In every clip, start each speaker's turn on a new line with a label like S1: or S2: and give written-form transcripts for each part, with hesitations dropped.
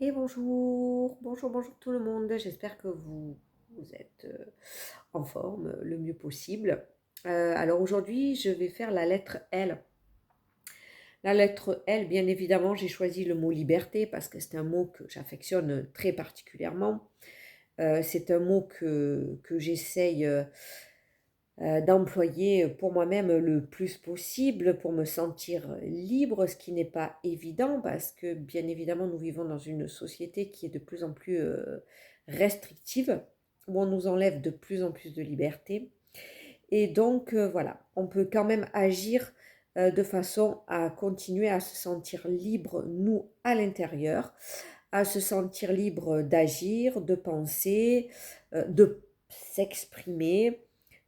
S1: Et bonjour, bonjour tout le monde. J'espère que vous êtes en forme le mieux possible. Alors aujourd'hui, je vais faire la lettre L. La lettre L, bien évidemment, j'ai choisi le mot liberté parce que c'est un mot que j'affectionne très particulièrement. C'est un mot que j'essaye d'employer pour moi-même le plus possible pour me sentir libre, ce qui n'est pas évident parce que bien évidemment nous vivons dans une société qui est de plus en plus restrictive, où on nous enlève de plus en plus de liberté. Et donc voilà, on peut quand même agir de façon à continuer à se sentir libre, nous, à l'intérieur, à se sentir libre d'agir, de penser, de s'exprimer.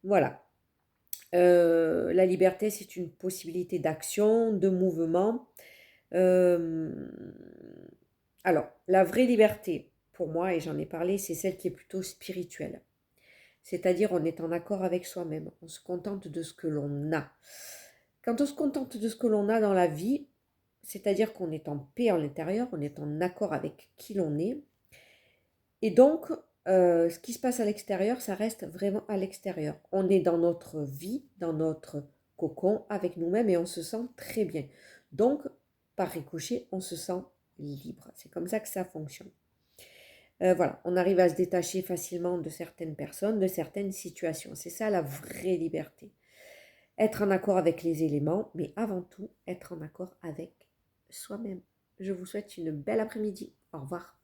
S1: Voilà. La liberté, c'est une possibilité d'action, de mouvement. Euh, alors, la vraie liberté, pour moi, et j'en ai parlé, c'est celle qui est plutôt spirituelle. C'est-à-dire, on est en accord avec soi-même. On se contente de ce que l'on a. Quand on se contente de ce que l'on a dans la vie, c'est-à-dire qu'on est en paix à l'intérieur, on est en accord avec qui l'on est. Et donc, ce qui se passe à l'extérieur, ça reste vraiment à l'extérieur. On est dans notre vie, dans notre cocon avec nous-mêmes et on se sent très bien. Donc, par ricochet, on se sent libre. C'est comme ça que ça fonctionne. Voilà, on arrive à se détacher facilement de certaines personnes, de certaines situations. C'est ça la vraie liberté. Être en accord avec les éléments, mais avant tout, être en accord avec soi-même. Je vous souhaite une belle après-midi. Au revoir.